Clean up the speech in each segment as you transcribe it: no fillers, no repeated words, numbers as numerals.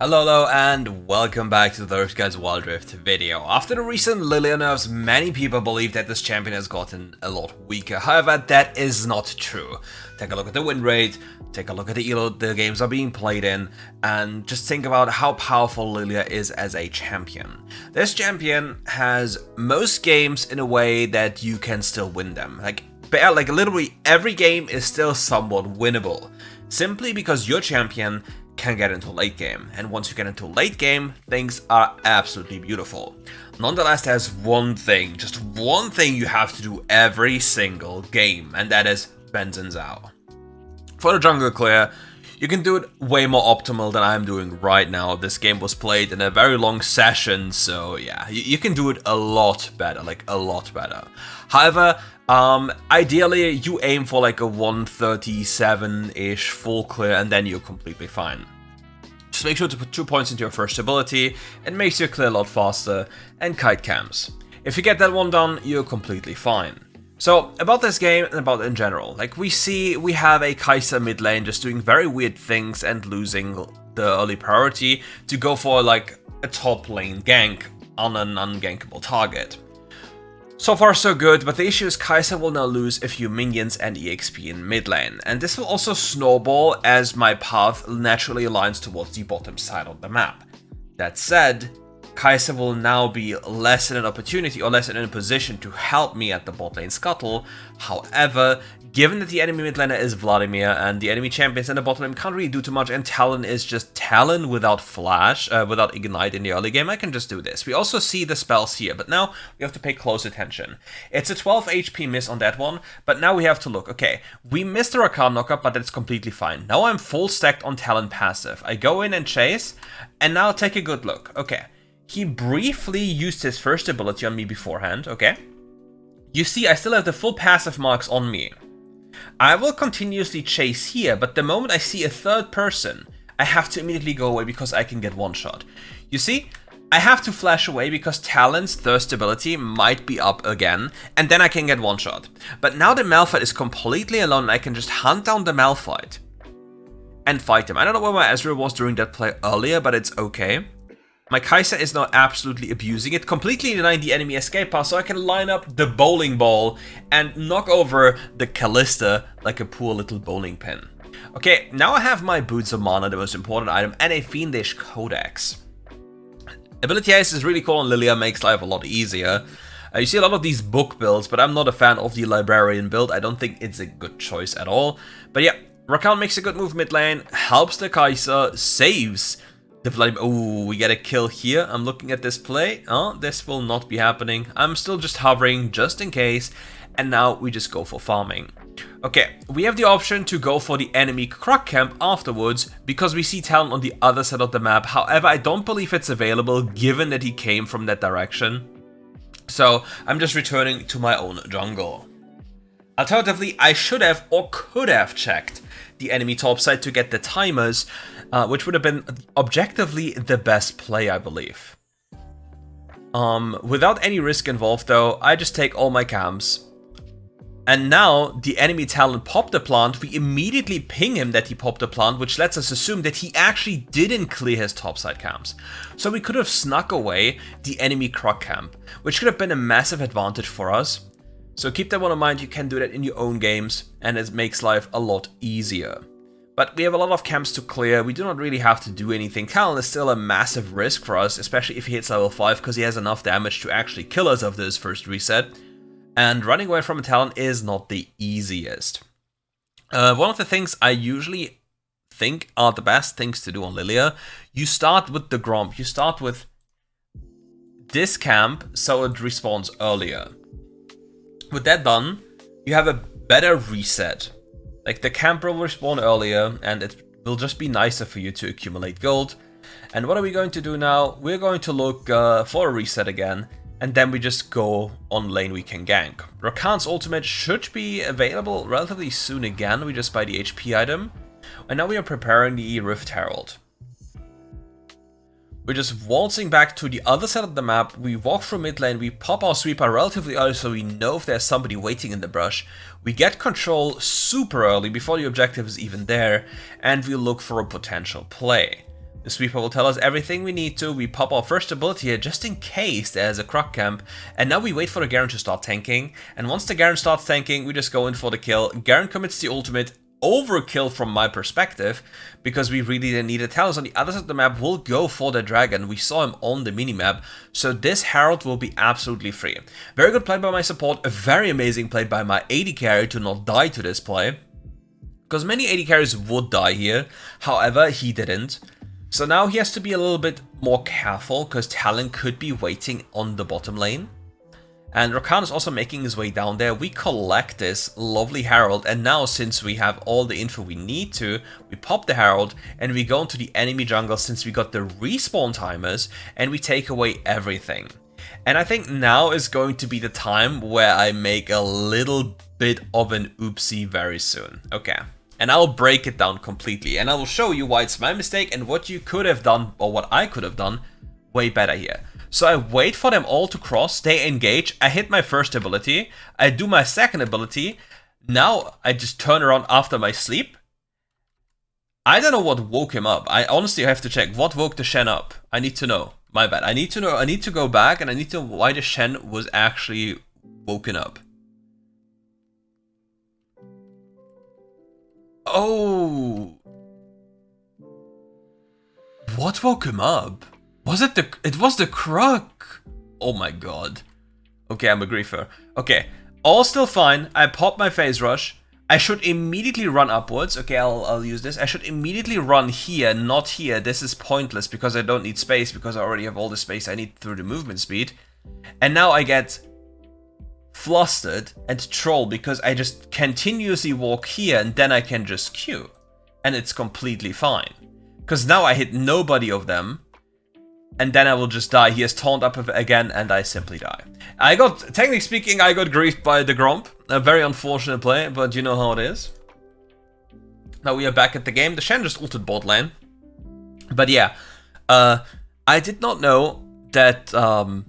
Hello and welcome back to the RiftGuides WildRift video. After the recent Lillia nerfs, many people believe that this champion has gotten a lot weaker. However, that is not true. Take a look at the win rate, take a look at the elo the games are being played in, and just think about how powerful Lillia is as a champion. This champion has most games in a way that you can still win them. Like literally every game is still somewhat winnable, simply because your champion can get into late game, and once you get into late game, things are absolutely beautiful. Nonetheless, there's just one thing you have to do every single game, and that is Benzin Zhao. For the jungle clear, you can do it way more optimal than I'm doing right now. This game was played in a very long session, so yeah, you can do it a lot better, like a lot better. However, ideally you aim for like a 137-ish full clear, and then you're completely fine. Just make sure to put 2 points into your first ability. It makes your clear a lot faster, and kite camps. If you get that one done, you're completely fine. So, about this game and about in general, like we have a Kai'Sa mid lane just doing very weird things and losing the early priority to go for like a top lane gank on an ungankable target. So far so good, but the issue is Kai'Sa will now lose a few minions and EXP in mid lane, and this will also snowball as my path naturally aligns towards the bottom side of the map. That said, Kai'Sa will now be less in an opportunity or less in a position to help me at the bot lane scuttle. However, given that the enemy mid laner is Vladimir and the enemy champions in the bot lane can't really do too much, and Talon is just Talon without flash, without ignite in the early game, I can just do this. We also see the spells here, but now we have to pay close attention. It's a 12 HP miss on that one, but now we have to look. Okay, we missed the Rakan knockup, but that's completely fine. Now I'm full stacked on Talon passive. I go in and chase, and now take a good look. Okay. He briefly used his first ability on me beforehand, okay? You see, I still have the full passive marks on me. I will continuously chase here, but the moment I see a third person, I have to immediately go away because I can get one shot. You see, I have to flash away because Talon's thirst ability might be up again, and then I can get one shot. But now the Malphite is completely alone, and I can just hunt down the Malphite and fight him. I don't know where my Ezreal was during that play earlier, but it's okay. My Kai'Sa is now absolutely abusing it, completely denying the enemy escape path, so I can line up the bowling ball and knock over the Kalista like a poor little bowling pin. Okay, now I have my Boots of Mana, the most important item, and a Fiendish Codex. Ability Ace is really cool, and Lillia makes life a lot easier. You see a lot of these book builds, but I'm not a fan of the Librarian build. I don't think it's a good choice at all. But yeah, Rakan makes a good move mid lane, helps the Kai'Sa, saves the Vladimir. Oh, we get a kill here. I'm looking at this play. Oh, this will not be happening. I'm still just hovering just in case. And now we just go for farming. Okay, we have the option to go for the enemy Krug camp afterwards because we see Talon on the other side of the map. However, I don't believe it's available given that he came from that direction. So I'm just returning to my own jungle. Alternatively, I should have or could have checked the enemy topside to get the timers, which would have been objectively the best play, I believe. Without any risk involved though, I just take all my camps. And now the enemy Talon popped the plant, we immediately ping him that he popped the plant, which lets us assume that he actually didn't clear his topside camps. So we could have snuck away the enemy Krug camp, which could have been a massive advantage for us. So keep that one in mind, you can do that in your own games, and it makes life a lot easier. But we have a lot of camps to clear, we do not really have to do anything. Talon is still a massive risk for us, especially if he hits level 5, because he has enough damage to actually kill us after his first reset. And running away from a Talon is not the easiest. One of the things I usually think are the best things to do on Lillia, you start with the Gromp, you start with this camp so it respawns earlier. With that done, you have a better reset. Like the camp will respawn earlier and it will just be nicer for you to accumulate gold. And what are we going to do now? We're going to look for a reset again, and then we just go on lane we can gank. Rakan's ultimate should be available relatively soon again, we just buy the HP item. And now we are preparing the Rift Herald. We're just waltzing back to the other side of the map, we walk through mid lane, we pop our sweeper relatively early so we know if there's somebody waiting in the brush. We get control super early before the objective is even there, and we look for a potential play. The sweeper will tell us everything we need to. We pop our first ability here just in case there's a croc camp. And now we wait for the Garen to start tanking. And once the Garen starts tanking, we just go in for the kill. Garen commits the ultimate. Overkill from my perspective, because we really didn't need it. Talons on the other side of the map will go for the dragon. We saw him on the minimap, so this Herald will be absolutely free. Very good play by my support, a very amazing play by my AD carry to not die to this play, because many AD carries would die here, however he didn't. So now he has to be a little bit more careful, because Talon could be waiting on the bottom lane. And Rakan is also making his way down there. We collect this lovely Herald, and now since we have all the info we need to, we pop the Herald and we go into the enemy jungle since we got the respawn timers, and we take away everything. And I think now is going to be the time where I make a little bit of an oopsie very soon. Okay. And I'll break it down completely, and I will show you why it's my mistake and what you could have done, or what I could have done way better here. So I wait for them all to cross, they engage, I hit my first ability, I do my second ability, now I just turn around after my sleep. I don't know what woke him up. I honestly have to check what woke the Shen up. I need to know. My bad. I need to know. I need to go back and I need to know why the Shen was actually woken up. Oh. What woke him up? Was it the... It was the croc. Oh my god. Okay, I'm a griefer. Okay, all still fine. I pop my phase rush. I should immediately run upwards. Okay, I'll use this. I should immediately run here, not here. This is pointless because I don't need space, because I already have all the space I need through the movement speed. And now I get flustered and troll because I just continuously walk here and then I can just Q. And it's completely fine. Because now I hit nobody of them. And then I will just die. He has taunt up again, and I simply die. Technically speaking, I got griefed by the Gromp. A very unfortunate play, but you know how it is. Now we are back at the game. The Shen just ulted bot lane. But yeah, I did not know that a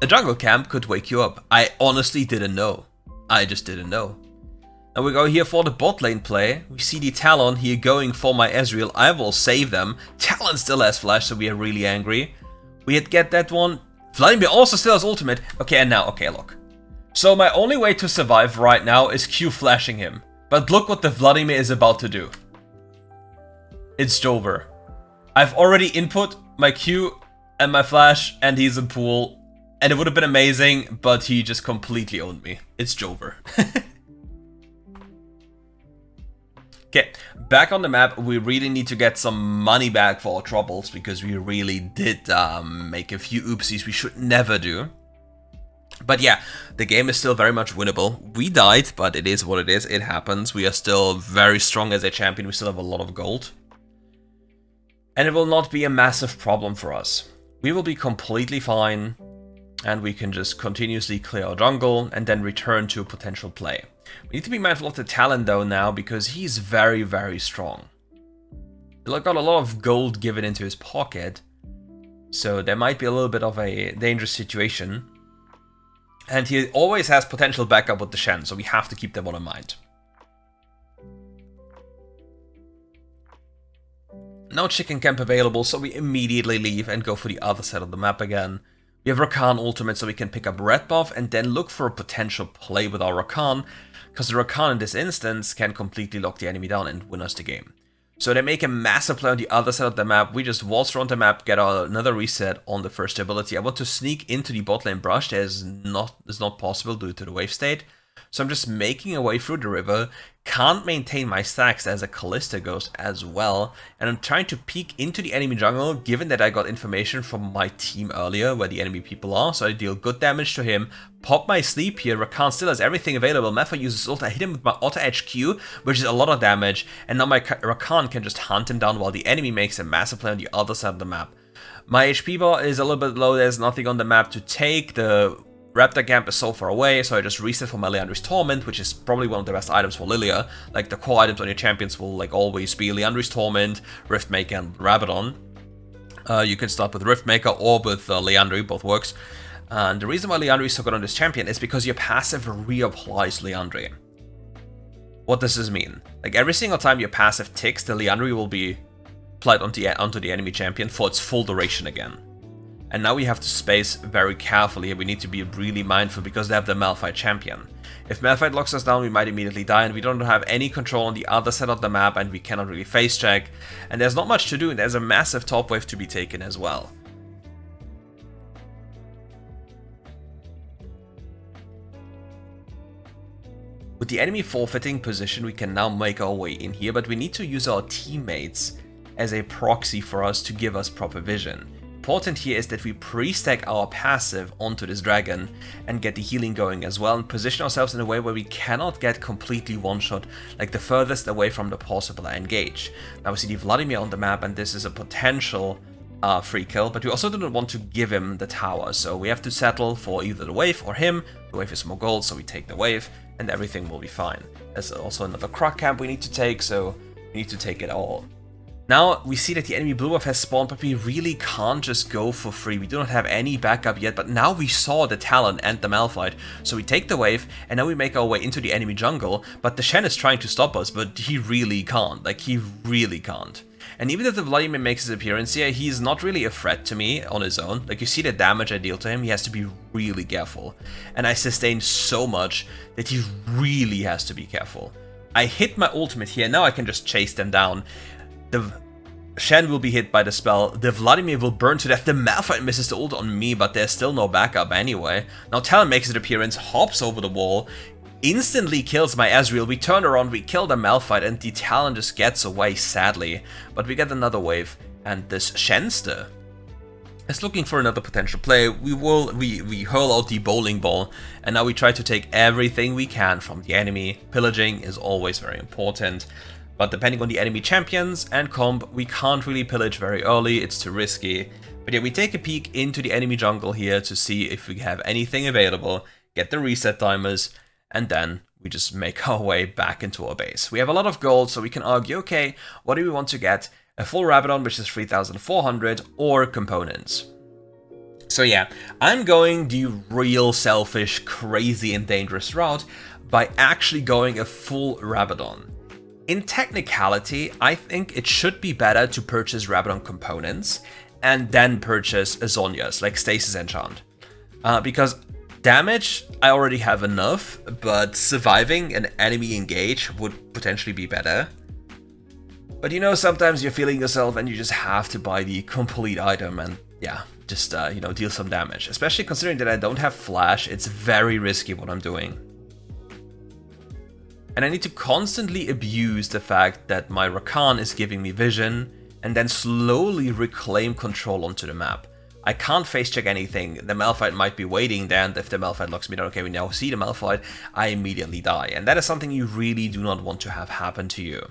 jungle camp could wake you up. I honestly didn't know. I just didn't know. Now we go here for the bot lane play. We see the Talon here going for my Ezreal. I will save them. Talon still has flash, so we are really angry. We get that one. Vladimir also still has ultimate. Okay, and now, okay, look. So my only way to survive right now is Q flashing him. But look what the Vladimir is about to do. It's Jover. I've already input my Q and my flash, and he's in pool. And it would have been amazing, but he just completely owned me. It's Jover. Okay, back on the map, we really need to get some money back for our troubles, because we really did make a few oopsies we should never do. But yeah, the game is still very much winnable. We died, but it is what it is. It happens. We are still very strong as a champion. We still have a lot of gold. And it will not be a massive problem for us. We will be completely fine, and we can just continuously clear our jungle and then return to a potential play. We need to be mindful of the Talon though now, because he's very, very strong. He got a lot of gold given into his pocket, so there might be a little bit of a dangerous situation. And he always has potential backup with the Shen, so we have to keep that one in mind. No chicken camp available, so we immediately leave and go for the other side of the map again. We have Rakan ultimate, so we can pick up red buff and then look for a potential play with our Rakan, because the Rakan in this instance can completely lock the enemy down and win us the game. So they make a massive play on the other side of the map. We just waltz around the map, get another reset on the first ability. I want to sneak into the bot lane brush. It's not possible due to the wave state. So I'm just making a way through the river. Can't maintain my stacks as a Kalista goes as well. And I'm trying to peek into the enemy jungle, given that I got information from my team earlier where the enemy people are. So I deal good damage to him. Pop my sleep here. Rakan still has everything available. Mepha uses ult. I hit him with my auto HQ, which is a lot of damage. And now my Rakan can just hunt him down while the enemy makes a massive play on the other side of the map. My HP bar is a little bit low. There's nothing on the map to take. The Raptor camp is so far away, so I just reset for my Liandry's Torment, which is probably one of the best items for Lillia. Like, the core items on your champions will, like, always be Liandry's Torment, Riftmaker, and Rabadon. You can start with Riftmaker or with Liandry, both works. And the reason why Liandry is so good on this champion is because your passive reapplies Liandry. What does this mean? Like, every single time your passive ticks, the Liandry will be applied onto the enemy champion for its full duration again. And now we have to space very carefully, and we need to be really mindful because they have the Malphite champion. If Malphite locks us down, we might immediately die, and we don't have any control on the other side of the map, and we cannot really face check. And there's not much to do, and there's a massive top wave to be taken as well. With the enemy forfeiting position, we can now make our way in here, but we need to use our teammates as a proxy for us to give us proper vision. Important here is that we pre-stack our passive onto this dragon and get the healing going as well, and position ourselves in a way where we cannot get completely one-shot, like the furthest away from the possible engage. Now we see the Vladimir on the map, and this is a potential free kill, but we also do not want to give him the tower, so we have to settle for either the wave or him. The wave is more gold, so we take the wave, and everything will be fine. There's also another Croc camp we need to take, so we need to take it all. Now we see that the enemy blue buff has spawned, but we really can't just go for free. We do not have any backup yet, but now we saw the Talon and the Malphite. So we take the wave, and now we make our way into the enemy jungle, but the Shen is trying to stop us, but he really can't. Like, he really can't. And even if the Vladimir makes his appearance here, he's not really a threat to me on his own. Like, you see the damage I deal to him, he has to be really careful. And I sustain so much that he really has to be careful. I hit my ultimate here, now I can just chase them down. The Shen will be hit by the spell, the Vladimir will burn to death, the Malphite misses the ult on me, but there's still no backup anyway. Now Talon makes his appearance, hops over the wall, instantly kills my Ezreal, we turn around, we kill the Malphite, and the Talon just gets away, sadly. But we get another wave, and this Shenster is looking for another potential play. We hurl out the bowling ball, and now we try to take everything we can from the enemy. Pillaging is always very important, but depending on the enemy champions and comp, we can't really pillage very early, it's too risky. But yeah, we take a peek into the enemy jungle here to see if we have anything available, get the reset timers, and then we just make our way back into our base. We have a lot of gold, so we can argue, okay, what do we want to get? A full Rabadon, which is 3,400, or components. So yeah, I'm going the real selfish, crazy, and dangerous route by actually going a full Rabadon. In technicality, I think it should be better to purchase Rabadon components and then purchase Azonias, like Stasis Enchant. Because damage, I already have enough, but surviving an enemy engage would potentially be better. But you know, sometimes you're feeling yourself and you just have to buy the complete item and yeah, just, you know, deal some damage. Especially considering that I don't have flash, it's very risky what I'm doing. And I need to constantly abuse the fact that my Rakan is giving me vision and then slowly reclaim control onto the map. I can't face check anything, the Malphite might be waiting there, and if the Malphite locks me down, okay, we now see the Malphite, I immediately die. And that is something you really do not want to have happen to you.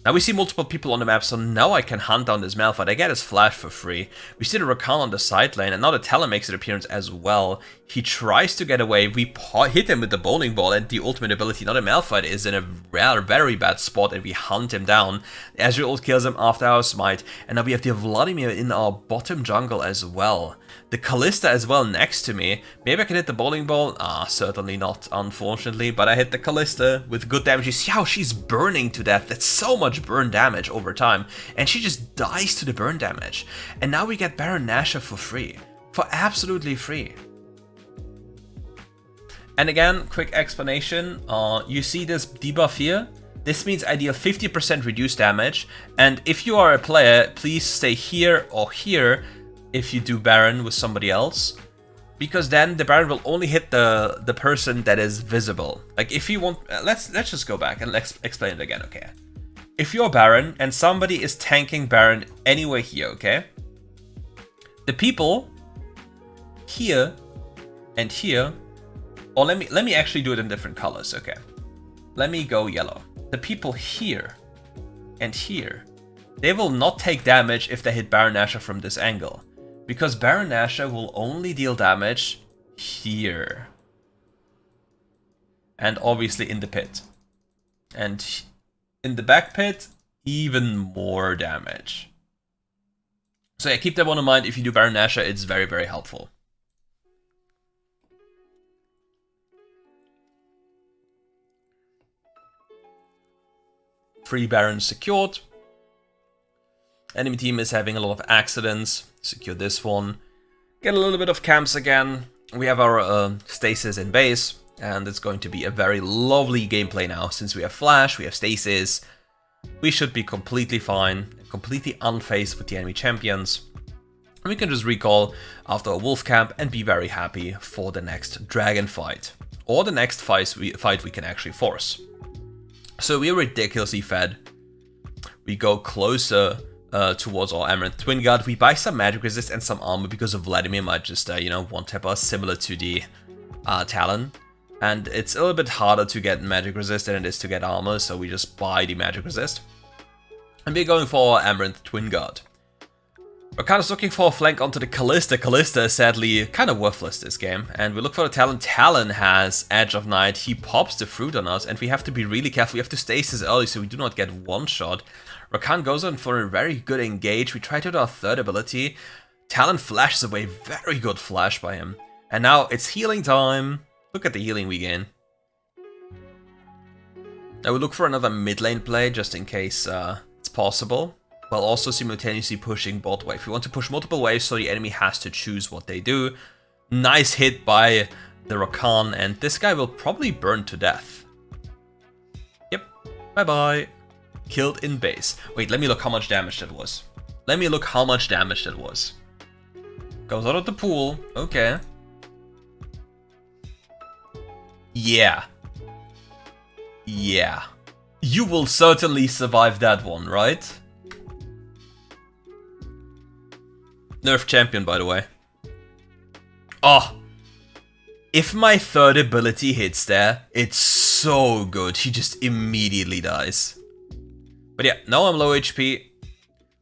Now we see multiple people on the map, so now I can hunt down this Malphite. I get his flash for free. We see the Rakan on the side lane, and now the Talon makes an appearance as well. He tries to get away, we hit him with the bowling ball and the ultimate ability. Now the Malphite is in a very bad spot, and we hunt him down. Ezreal ult kills him after our smite, and now we have the Vladimir in our bottom jungle as well. The Kalista as well next to me. Maybe I can hit the bowling ball? Certainly not, unfortunately. But I hit the Kalista with good damage. You see how she's burning to death. That's so much burn damage over time. And she just dies to the burn damage. And now we get Baron Nashor for free. For absolutely free. And again, quick explanation. You see this debuff here? This means I deal 50% reduced damage. And if you are a player, please stay here or here if you do Baron with somebody else, because then the Baron will only hit the person that is visible. Like if you want, let's just go back and let's explain it again, okay? If you're Baron and somebody is tanking Baron anywhere here, okay? The people here and here, or let me actually do it in different colors, okay? Let me go yellow. The people here and here, they will not take damage if they hit Baron Nashor from this angle. Because Baron Nashor will only deal damage here. And obviously in the pit. And in the back pit, even more damage. So yeah, keep that one in mind. If you do Baron Nashor, it's very helpful. Free Barons secured. Enemy team is having a lot of accidents. Secure this one. Get a little bit of camps again. We have our stasis in base, and it's going to be a very lovely gameplay now. Since we have flash, we have stasis, we should be completely fine, completely unfazed with the enemy champions. And we can just recall after a wolf camp and be very happy for the next dragon fight. Or the next fight we can actually force. So we are ridiculously fed. We go closer towards our Amaranth Twin Guard. We buy some magic resist and some armor because of Vladimir might just, you know, one-tap us, similar to the Talon. And it's a little bit harder to get magic resist than it is to get armor, so we just buy the magic resist. And we're going for our Amaranth Twin Guard. We're kind of looking for a flank onto the Callista. Callista is sadly kind of worthless this game. And we look for the Talon. Talon has Edge of Night. He pops the fruit on us, and we have to be really careful. We have to stasis early so we do not get one shot. Rakan goes on for a very good engage. We try to do our third ability. Talon flashes away. Very good flash by him. And now it's healing time. Look at the healing we gain. Now we look for another mid lane play just in case it's possible. While also simultaneously pushing bot wave. We want to push multiple waves so the enemy has to choose what they do. Nice hit by the Rakan, and this guy will probably burn to death. Yep, bye-bye. Killed in base. Wait, let me look how much damage that was. Let me look how much damage that was. Goes out of the pool, okay. Yeah. Yeah. You will certainly survive that one, right? Nerf champion, by the way. Oh, if my third ability hits there, it's so good. He just immediately dies. But yeah, now I'm low HP.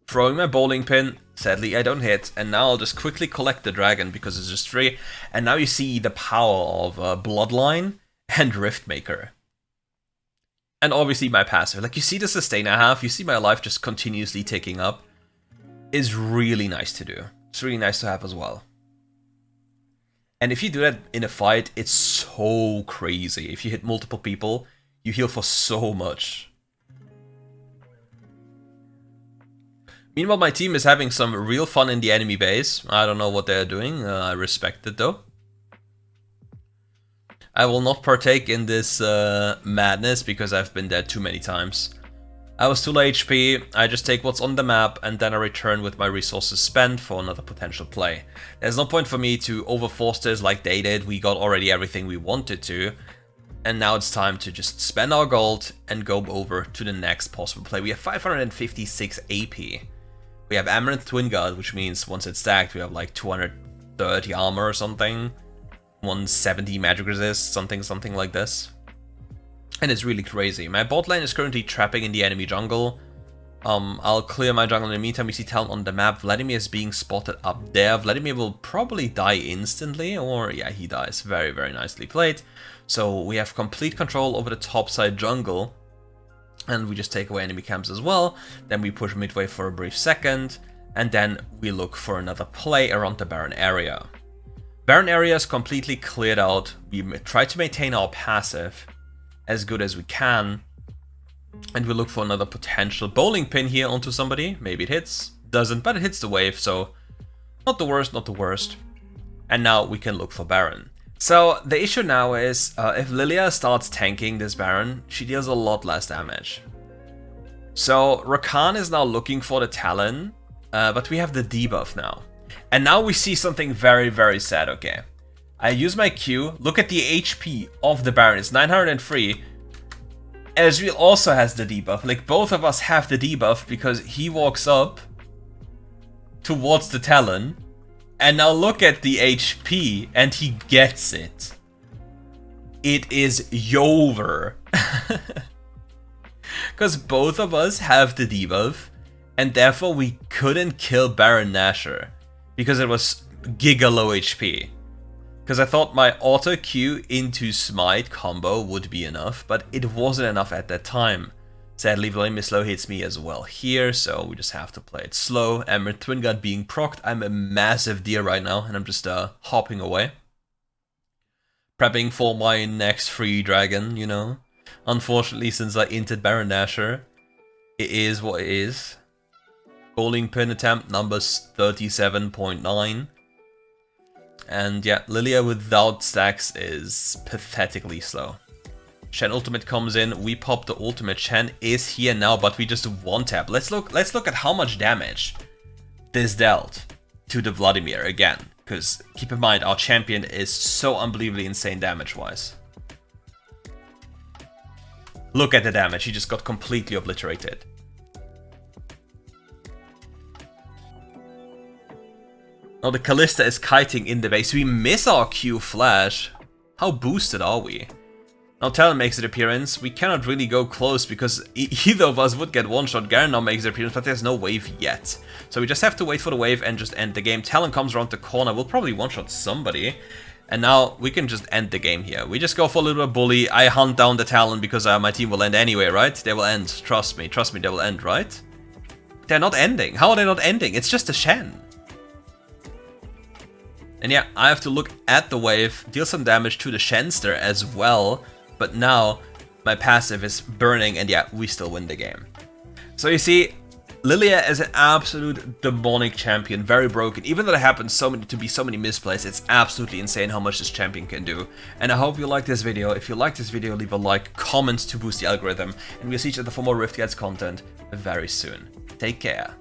Throwing my bowling pin. Sadly, I don't hit. And now I'll just quickly collect the dragon because it's just free. And now you see the power of Bloodline and Riftmaker. And obviously my passive. Like, you see the sustain I have. You see my life just continuously ticking up. Is really nice to do. It's really nice to have as well. And if you do that in a fight, it's so crazy. If you hit multiple people, you heal for so much. Meanwhile, my team is having some real fun in the enemy base. I don't know what they're doing. I respect it though. I will not partake in this madness because I've been dead too many times. I was too low HP, I just take what's on the map and then I return with my resources spent for another potential play. There's no point for me to overforce this like they did. We got already everything we wanted to. And now it's time to just spend our gold and go over to the next possible play. We have 556 AP. We have Amaranth Twin Guard, which means once it's stacked we have like 230 armor or something. 170 magic resist, something like this. And it's really crazy. My bot lane is currently trapping in the enemy jungle. I'll clear my jungle in the meantime. We see Talon on the map. Vladimir is being spotted up there. Vladimir will probably die instantly, or yeah, he dies. Very, very nicely played. So we have complete control over the top side jungle. And we just take away enemy camps as well. Then we push midway for a brief second. And then we look for another play around the Baron area. Baron area is completely cleared out. We try to maintain our passive as good as we can, and we look for another potential bowling pin here onto somebody. Maybe it hits, doesn't, but it hits the wave, so not the worst, not the worst. And now we can look for Baron. So the issue now is if Lillia starts tanking this Baron, she deals a lot less damage. So Rakan is now looking for the Talon, but we have the debuff now. And now we see something very, very sad, okay. I use my Q, look at the HP of the Baron, it's 903. Ezreal also has the debuff, like both of us have the debuff because he walks up towards the Talon. And now look at the HP and he gets it. It is over. Because both of us have the debuff and therefore we couldn't kill Baron Nashor because it was giga low HP. Because I thought my auto Q into smite combo would be enough, but it wasn't enough at that time. Sadly, Vladimir slow hits me as well here, so we just have to play it slow. Amaranth Twin Guard being procced. I'm a massive deer right now, and I'm just hopping away. Prepping for my next free dragon, you know. Unfortunately, since I inted Baron Nashor, it is what it is. Bowling pin attempt numbers 37.9. And yeah, Lillia without stacks is pathetically slow. Shen ultimate comes in, we pop the ultimate. Shen is here now, but we just one tap. Let's look at how much damage this dealt to the Vladimir again. Because keep in mind, our champion is so unbelievably insane damage-wise. Look at the damage, he just got completely obliterated. Now the Kalista is kiting in the base. We miss our Q flash. How boosted are we? Now Talon makes an appearance. We cannot really go close because either of us would get one-shot. Garen now makes an appearance, but there's no wave yet. So we just have to wait for the wave and just end the game. Talon comes around the corner. We'll probably one-shot somebody. And now we can just end the game here. We just go for a little bit of bully. I hunt down the Talon because my team will end anyway, right? They will end. Trust me, they will end, right? They're not ending. How are they not ending? It's just a Shen. And yeah, I have to look at the wave, deal some damage to the Shenster as well. But now my passive is burning, and yeah, we still win the game. So you see, Lillia is an absolute demonic champion, very broken. Even though there happens so many misplays, it's absolutely insane how much this champion can do. And I hope you like this video. If you like this video, leave a like, comment to boost the algorithm, and we'll see each other for more RiftGuides content very soon. Take care.